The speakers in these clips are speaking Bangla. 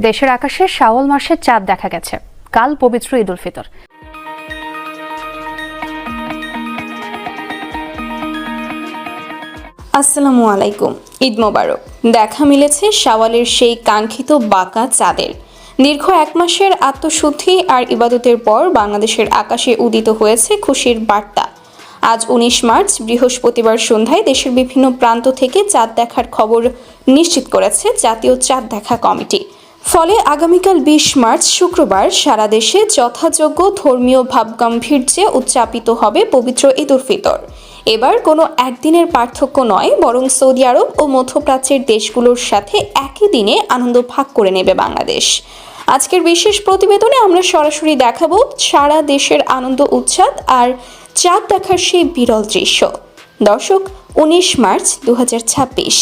দেশের আকাশে শাওয়াল মাসের চাঁদ দেখা গেছে। কাল পবিত্র ঈদ উল ফিতর। আসসালামু আলাইকুম। ঈদ মোবারক। দেখা মিলেছে শাওয়ালের সেই কাঙ্ক্ষিত বাঁকা চাঁদের। দীর্ঘ এক মাসের আত্মশুদ্ধি আর ইবাদতের পর বাংলাদেশের আকাশে উদিত হয়েছে খুশির বার্তা। আজ ১৯ মার্চ বৃহস্পতিবার সন্ধ্যায় দেশের বিভিন্ন প্রান্ত থেকে চাঁদ দেখার খবর নিশ্চিত করেছে জাতীয় চাঁদ দেখা কমিটি। ফলে আগামীকাল ২০ মার্চ শুক্রবার সারা দেশে যথাযোগ্য ধর্মীয় ভাবগাম্ভীর্যে উদযাপিত হবে পবিত্র ঈদ উল ফিতর। এবার কোনো একদিনের পার্থক্য নয়, বরং সৌদি আরব ও মধ্যপ্রাচ্যের দেশগুলোর সাথে একই দিনে আনন্দ ভাগ করে নেবে বাংলাদেশ। আজকের বিশেষ প্রতিবেদনে আমরা সরাসরি দেখাবো সারা দেশের আনন্দ উচ্ছ্বাস আর চাঁদ দেখার সেই বিরল দৃশ্য। দর্শক, ১৯ মার্চ ২০২৬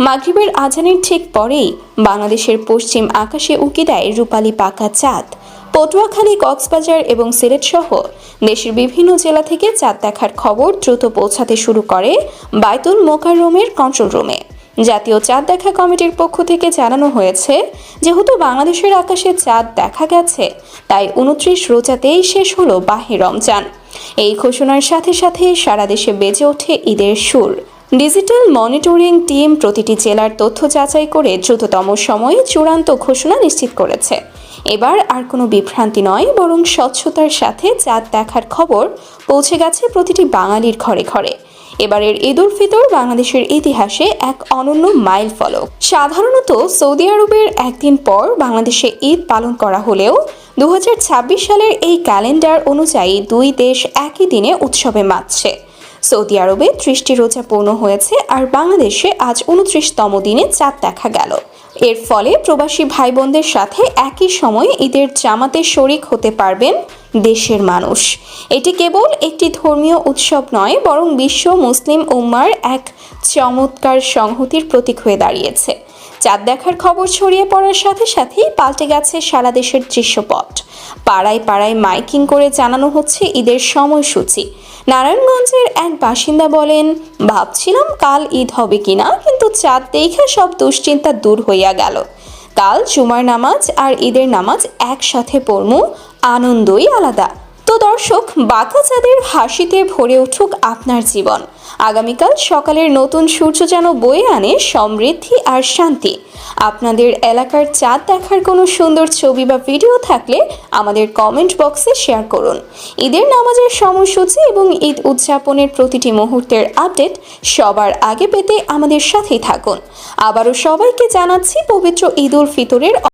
মাগরিবের আজানের ঠিক পরেই বাংলাদেশের পশ্চিম আকাশে উঁকি দেয় রূপালী পাকা চাঁদ। পটুয়াখালী, কক্সবাজার এবং সিলেট সহ দেশের বিভিন্ন জেলা থেকে চাঁদ দেখার খবর দ্রুত পৌঁছাতে শুরু করে বায়তুল মোকাররমের কন্ট্রোল রুমে। জাতীয় চাঁদ দেখা কমিটির পক্ষ থেকে জানানো হয়েছে, যেহেতু বাংলাদেশের আকাশে চাঁদ দেখা গেছে, তাই ২৯ রোজাতেই শেষ হলো বাহে রমজান। এই ঘোষণার সাথে সাথে সারা দেশে বেজে ওঠে ঈদের সুর। ডিজিটাল মনিটরিং টিম প্রতিটি জেলার তথ্য যাচাই করে দ্রুততম সময়ে চূড়ান্ত ঘোষণা নিশ্চিত করেছে। এবার আর কোনো বিভ্রান্তি নয়, বরং স্বচ্ছতার সাথে চাঁদ দেখার খবর পৌঁছে গেছে প্রতিটি বাঙালির ঘরে ঘরে। এবারের ঈদ উল ফিতর বাংলাদেশের ইতিহাসে এক অনন্য মাইল ফলক। সাধারণত সৌদি আরবের একদিন পর বাংলাদেশে ঈদ পালন করা হলেও ২০২৬ সালের এই ক্যালেন্ডার অনুযায়ী দুই দেশ একই দিনে উৎসবে মাতছে। সৌদি আরবে ৩০টি রোজা পূর্ণ হয়েছে আর বাংলাদেশে আজ ২৯তম দিনে চাঁদ দেখা গেল। এর ফলে প্রবাসী ভাই বোনদের সাথে একই সময়ে ঈদের জামাতে শরিক হতে পারবেন দেশের মানুষ। এটি কেবল একটি ধর্মীয় উৎসব নয়, বরং বিশ্ব মুসলিম উম্মার এক চমৎকার সংহতির প্রতীক হয়ে দাঁড়িয়েছে। চাঁদ দেখার খবর ছড়িয়ে পড়ার সাথে সাথেই পাল্টে গেছে সারা দেশের দৃশ্যপট। পাড়ায় পাড়ায় মাইকিং করে জানানো হচ্ছে ঈদের সময়সূচি। নারায়ণগঞ্জের এক বাসিন্দা বলেন, ভাবছিলাম কাল ঈদ হবে কিনা, কিন্তু চাঁদ দেখে সব দুশ্চিন্তা দূর হইয়া গেল। কাল জুমার নামাজ আর ঈদের নামাজ একসাথে পড়মু, আনন্দই আলাদা। তো দর্শক, বাঁকা চাঁদের হাসিতে ভরে উঠুক আপনার জীবন। আগামীকাল সকালের নতুন সূর্য যেন বয়ে আনে সমৃদ্ধি আর শান্তি। আপনাদের এলাকার চাঁদ দেখার কোনো সুন্দর ছবি বা ভিডিও থাকলে আমাদের কমেন্ট বক্সে শেয়ার করুন। ঈদের নামাজের সময়সূচি এবং ঈদ উদযাপনের প্রতিটি মুহূর্তের আপডেট সবার আগে পেতে আমাদের সাথেই থাকুন। আবারও সবাইকে জানাচ্ছি পবিত্র ঈদ উল ফিতরের